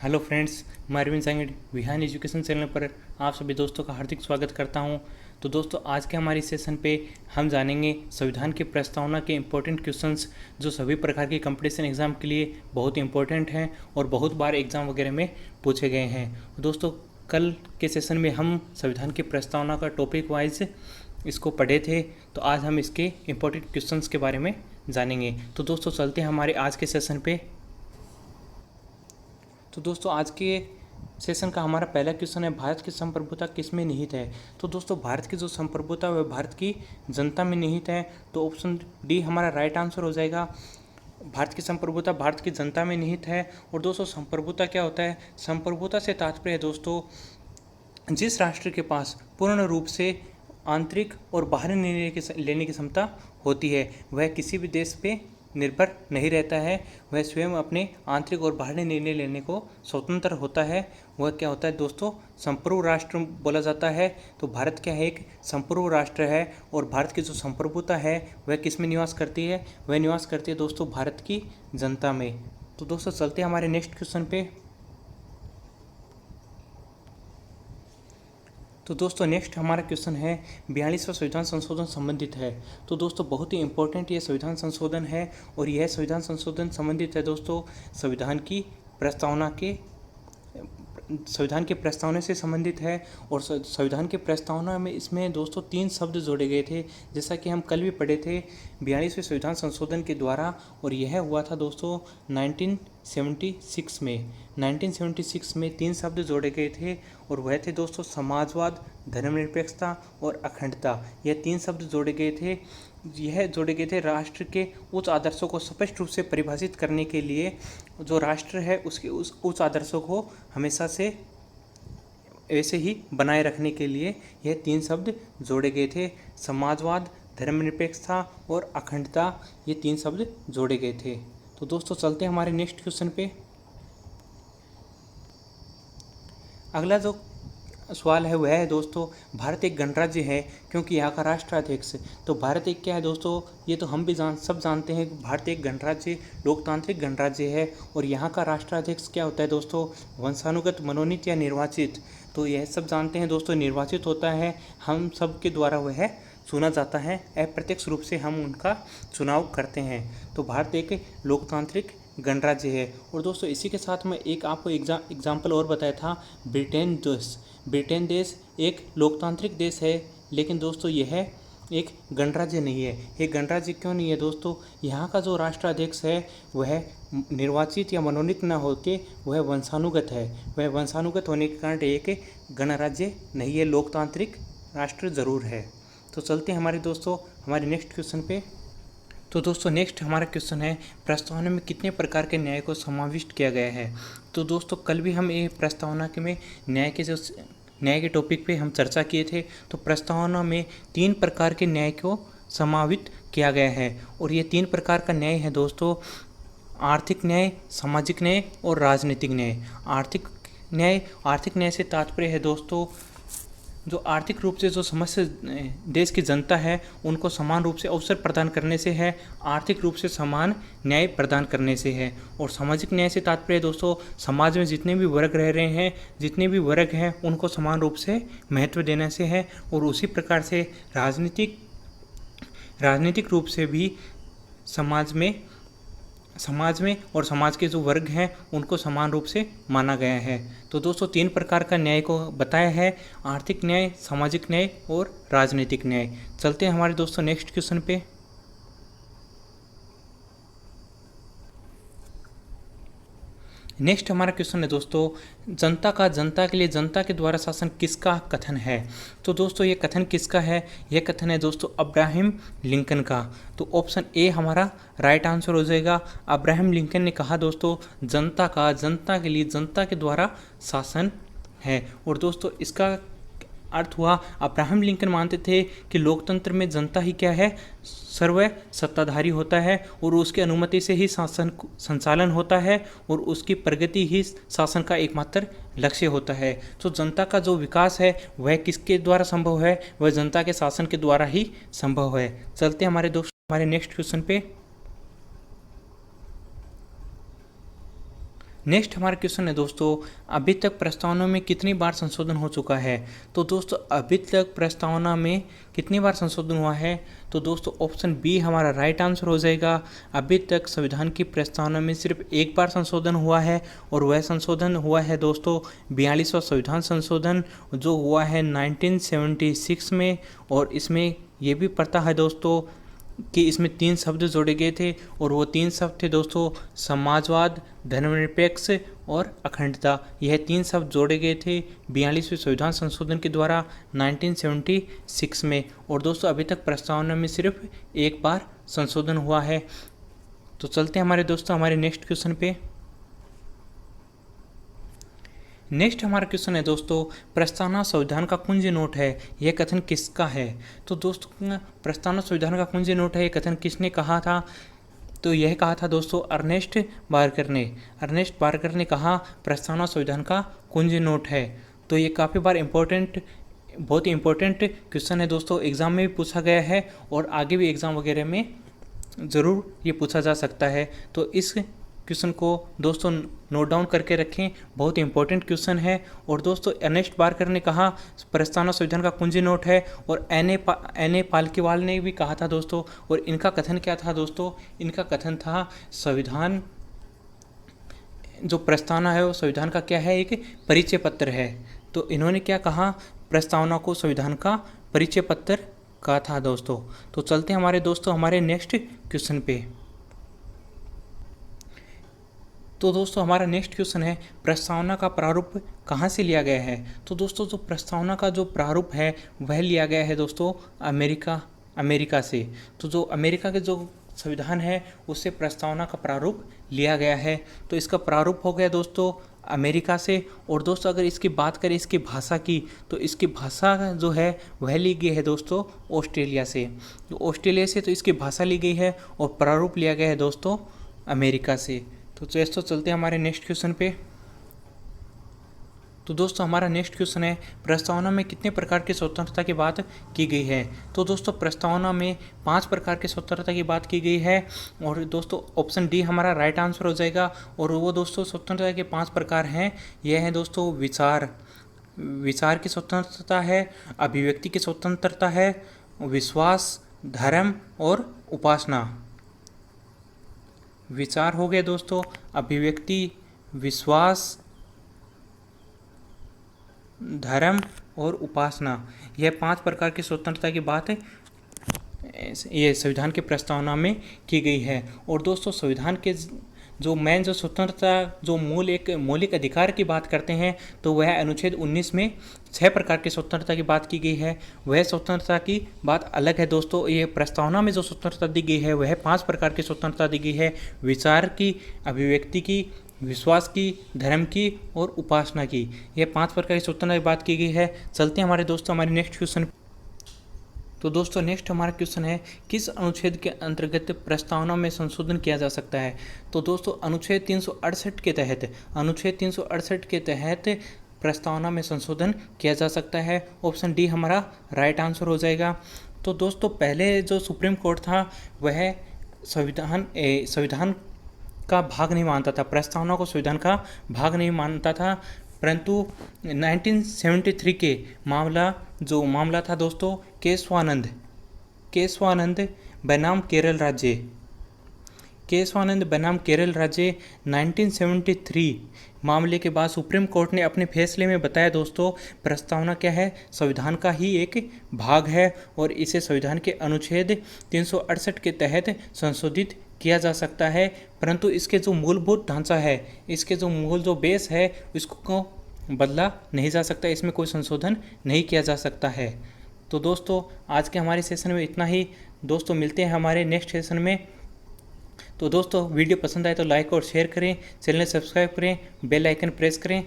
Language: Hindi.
हेलो फ्रेंड्स, मैं अरविंद सांगड़ विहान एजुकेशन चैनल पर आप सभी दोस्तों का हार्दिक स्वागत करता हूं। तो दोस्तों, आज के हमारे सेशन पे हम जानेंगे संविधान की प्रस्तावना के इम्पोर्टेंट क्वेश्चंस जो सभी प्रकार के कंपटीशन एग्जाम के लिए बहुत इंपॉर्टेंट हैं और बहुत बार एग्जाम वगैरह में पूछे गए हैं। दोस्तों, कल के सेशन में हम संविधान की प्रस्तावना का टॉपिक वाइज इसको पढ़े थे, तो आज हम इसके इम्पोर्टेंट क्वेश्चंस के बारे में जानेंगे। तो दोस्तों, चलते हैं हमारे आज के सेशन पे। तो दोस्तों, आज के सेशन का हमारा पहला क्वेश्चन है, भारत की संप्रभुता किस में निहित है। तो दोस्तों, भारत की जो संप्रभुता है वह भारत की जनता में निहित है। तो ऑप्शन डी हमारा राइट आंसर हो जाएगा। भारत की संप्रभुता भारत की जनता में निहित है। और दोस्तों, संप्रभुता क्या होता है? संप्रभुता से तात्पर्य है दोस्तों, जिस राष्ट्र के पास पूर्ण रूप से आंतरिक और बाहरी निर्णय लेने की क्षमता होती है वह किसी भी देश पे निर्भर नहीं रहता है, वह स्वयं अपने आंतरिक और बाहरी निर्णय लेने को स्वतंत्र होता है। वह क्या होता है दोस्तों? संप्रभु राष्ट्र बोला जाता है। तो भारत क्या है? एक संप्रभु राष्ट्र है। और भारत की जो संप्रभुता है वह किस में निवास करती है? वह निवास करती है दोस्तों भारत की जनता में। तो दोस्तों, चलते हैं हमारे नेक्स्ट क्वेश्चन पे। तो दोस्तों, नेक्स्ट हमारा क्वेश्चन है, 42वां संविधान संशोधन संबंधित है। तो दोस्तों, बहुत ही इंपॉर्टेंट ये संविधान संशोधन है और यह संविधान संशोधन संबंधित है दोस्तों संविधान के प्रस्तावना से संबंधित है। और संविधान के प्रस्तावना में इसमें दोस्तों 3 शब्द जोड़े गए थे, जैसा कि हम कल भी पढ़े थे 42वें संविधान संशोधन के द्वारा। और यह हुआ था दोस्तों 1976 में। 1976 में 3 शब्द जोड़े गए थे और वह थे दोस्तों समाजवाद, धर्मनिरपेक्षता और अखंडता। यह 3 शब्द जोड़े गए थे। यह जोड़े गए थे राष्ट्र के उच्च आदर्शों को स्पष्ट रूप से परिभाषित करने के लिए। जो राष्ट्र है उसके उस उच्च आदर्शों को हमेशा से ऐसे ही बनाए रखने के लिए यह 3 शब्द जोड़े गए थे। समाजवाद, धर्मनिरपेक्षता और अखंडता, ये 3 शब्द जोड़े गए थे। तो दोस्तों, चलते हैं हमारे नेक्स्ट क्वेश्चन पे। अगला जो सवाल है वह है दोस्तों, भारत एक गणराज्य है क्योंकि यहाँ का राष्ट्राध्यक्ष। तो भारत एक क्या है दोस्तों? ये तो हम भी सब जानते हैं कि भारत एक गणराज्य, लोकतांत्रिक गणराज्य है। और यहाँ का राष्ट्राध्यक्ष क्या होता है दोस्तों? वंशानुगत, मनोनीत या निर्वाचित। तो यह सब जानते हैं दोस्तों, निर्वाचित होता है, हम सब के द्वारा वह चुना जाता है, अप्रत्यक्ष रूप से हम उनका चुनाव करते हैं। तो भारत एक लोकतांत्रिक गणराज्य है। और दोस्तों, इसी के साथ में एक आपको एग्जाम्पल और बताया था, ब्रिटेन देश एक लोकतांत्रिक देश है, लेकिन दोस्तों यह एक गणराज्य नहीं है। ये गणराज्य क्यों नहीं है दोस्तों? यहाँ का जो राष्ट्राध्यक्ष है वह निर्वाचित या मनोनीत न होकर वह वंशानुगत है। वह वंशानुगत होने के कारण एक गणराज्य नहीं है, लोकतांत्रिक राष्ट्र जरूर है। तो चलते हैं हमारे नेक्स्ट क्वेश्चन पे। तो दोस्तों, नेक्स्ट हमारा क्वेश्चन है, प्रस्तावना में कितने प्रकार के न्याय को समाविष्ट किया गया है। तो दोस्तों, कल भी हम ये प्रस्तावना के में न्याय के टॉपिक पे हम चर्चा किए थे। तो प्रस्तावना में 3 प्रकार के न्याय को समाविष्ट किया गया है। और ये 3 प्रकार का न्याय है दोस्तों, आर्थिक न्याय, सामाजिक न्याय और राजनीतिक न्याय। आर्थिक न्याय से तात्पर्य है दोस्तों, जो आर्थिक रूप से जो समस्त देश की जनता है उनको समान रूप से अवसर प्रदान करने से है, आर्थिक रूप से समान न्याय प्रदान करने से है। और सामाजिक न्याय से तात्पर्य दोस्तों, समाज में जितने भी वर्ग रह रहे हैं, जितने भी वर्ग हैं उनको समान रूप से महत्व देने से है। और उसी प्रकार से राजनीतिक रूप से भी समाज में और समाज के जो वर्ग हैं उनको समान रूप से माना गया है। तो दोस्तों, 3 प्रकार का न्याय को बताया है, आर्थिक न्याय, सामाजिक न्याय और राजनीतिक न्याय। चलते हैं हमारे दोस्तों नेक्स्ट क्वेश्चन पे। नेक्स्ट हमारा क्वेश्चन है दोस्तों, जनता के लिए जनता के द्वारा शासन किसका कथन है। तो दोस्तों, ये कथन किसका है? यह कथन है दोस्तों अब्राहम लिंकन का। तो ऑप्शन ए हमारा राइट आंसर हो जाएगा। अब्राहम लिंकन ने कहा दोस्तों, जनता के लिए जनता के द्वारा शासन है। और दोस्तों, इसका अर्थ हुआ, अब्राहम लिंकन मानते थे कि लोकतंत्र में जनता ही क्या है? सर्व सत्ताधारी होता है और उसकी अनुमति से ही शासन संचालन होता है और उसकी प्रगति ही शासन का एकमात्र लक्ष्य होता है। तो जनता का जो विकास है वह किसके द्वारा संभव है? वह जनता के शासन के द्वारा ही संभव है। चलते हैं हमारे नेक्स्ट क्वेश्चन पे। नेक्स्ट हमारा क्वेश्चन है दोस्तों, अभी तक प्रस्तावना में कितनी बार संशोधन हो चुका है। तो दोस्तों अभी तक प्रस्तावना में कितनी बार संशोधन हुआ है, तो दोस्तों ऑप्शन बी हमारा राइट आंसर हो जाएगा। अभी तक संविधान की प्रस्तावना में सिर्फ एक बार संशोधन हुआ है और वह संशोधन हुआ है दोस्तों 42वां संविधान संशोधन, जो हुआ है 1976 में। और इसमें यह भी पता है दोस्तों कि इसमें 3 शब्द जोड़े गए थे और वो 3 शब्द थे दोस्तों समाजवाद, धर्मनिरपेक्ष और अखंडता। यह 3 शब्द जोड़े गए थे 42वें संविधान संशोधन के द्वारा 1976 में। और दोस्तों अभी तक प्रस्तावना में सिर्फ एक बार संशोधन हुआ है। तो चलते हैं हमारे दोस्तों हमारे नेक्स्ट क्वेश्चन पे। नेक्स्ट हमारा क्वेश्चन है दोस्तों, प्रस्तावना संविधान का कुंजी नोट है, यह कथन किसका है। तो दोस्तों प्रस्तावना संविधान का कुंजी नोट है, यह कथन किसने कहा था। तो यह कहा था दोस्तों अर्नेस्ट बार्कर ने। अर्नेस्ट बार्कर ने कहा प्रस्तावना संविधान का कुंजी नोट है। तो ये काफ़ी बार बहुत ही इंपॉर्टेंट क्वेश्चन है दोस्तों, एग्ज़ाम में भी पूछा गया है और आगे भी एग्ज़ाम वगैरह में ज़रूर ये पूछा जा सकता है। तो इस क्वेश्चन को दोस्तों नोट डाउन करके रखें, बहुत इंपॉर्टेंट क्वेश्चन है। और दोस्तों अर्नेस्ट बार्कर ने कहा प्रस्तावना संविधान का कुंजी नोट है, और एन ए पालकीवाल ने भी कहा था दोस्तों। और इनका कथन क्या था दोस्तों, इनका कथन था संविधान जो प्रस्तावना है वो संविधान का क्या है, एक परिचय पत्र है। तो इन्होंने क्या कहा, प्रस्तावना को संविधान का परिचय पत्र कहा था दोस्तों। तो चलते हैं हमारे दोस्तों हमारे नेक्स्ट क्वेश्चन पे। तो दोस्तों हमारा नेक्स्ट क्वेश्चन है, प्रस्तावना का प्रारूप कहाँ से लिया गया है। तो दोस्तों जो प्रस्तावना का जो प्रारूप है वह लिया गया है दोस्तों अमेरिका से। तो जो अमेरिका के जो संविधान है उससे प्रस्तावना का प्रारूप लिया गया है। तो इसका प्रारूप हो गया दोस्तों अमेरिका से। और दोस्तों अगर इसकी बात करें इसकी भाषा की, तो इसकी भाषा जो है वह ली गई है दोस्तों ऑस्ट्रेलिया से। तो ऑस्ट्रेलिया से तो इसकी भाषा ली गई है और प्रारूप लिया गया है दोस्तों अमेरिका से। तो दोस्तों चलते हैं हमारे नेक्स्ट क्वेश्चन पे। तो दोस्तों हमारा नेक्स्ट क्वेश्चन है, प्रस्तावना में कितने प्रकार की स्वतंत्रता की बात की गई है। तो दोस्तों प्रस्तावना में 5 प्रकार की स्वतंत्रता की बात की गई है। और दोस्तों ऑप्शन डी हमारा राइट आंसर हो जाएगा। और वो दोस्तों स्वतंत्रता के 5 प्रकार हैं। यह है दोस्तों विचार की स्वतंत्रता है, अभिव्यक्ति की स्वतंत्रता है, विश्वास, धर्म और उपासना। विचार हो गए दोस्तों, अभिव्यक्ति, विश्वास, धर्म और उपासना। यह 5 प्रकार की स्वतंत्रता की बात है ये संविधान की प्रस्तावना में की गई है। और दोस्तों संविधान के जो स्वतंत्रता जो मौलिक अधिकार की बात करते हैं, तो वह अनुच्छेद 19 में 6 प्रकार की स्वतंत्रता की बात की गई है। वह स्वतंत्रता की बात अलग है दोस्तों। ये प्रस्तावना में जो स्वतंत्रता दी गई है वह 5 प्रकार की स्वतंत्रता दी गई है, विचार की, अभिव्यक्ति की, विश्वास की, धर्म की और उपासना की। यह 5 प्रकार की स्वतंत्रता की बात की गई है। चलते हैं हमारे दोस्तों हमारे नेक्स्ट क्वेश्चन। तो दोस्तों नेक्स्ट हमारा क्वेश्चन है, किस अनुच्छेद के अंतर्गत प्रस्तावना में संशोधन किया जा सकता है। तो दोस्तों अनुच्छेद 368 के तहत प्रस्तावना में संशोधन किया जा सकता है। ऑप्शन डी हमारा राइट आंसर हो जाएगा। तो दोस्तों पहले जो सुप्रीम कोर्ट था वह संविधान का भाग नहीं मानता था, प्रस्तावना को संविधान का भाग नहीं मानता था। परंतु 1973 के मामला था दोस्तों केशवानंद बनाम केरल राज्य 1973 मामले के बाद सुप्रीम कोर्ट ने अपने फैसले में बताया दोस्तों प्रस्तावना क्या है, संविधान का ही एक भाग है और इसे संविधान के अनुच्छेद 368 के तहत संशोधित किया जा सकता है। परंतु इसके जो मूलभूत ढांचा है, इसके जो मूल जो बेस है, इसको बदला नहीं जा सकता, इसमें कोई संशोधन नहीं किया जा सकता है। तो दोस्तों आज के हमारे सेशन में इतना ही। दोस्तों मिलते हैं हमारे नेक्स्ट सेशन में। तो दोस्तों वीडियो पसंद आए तो लाइक और शेयर करें, चैनल सब्सक्राइब करें, बेल आइकन प्रेस करें।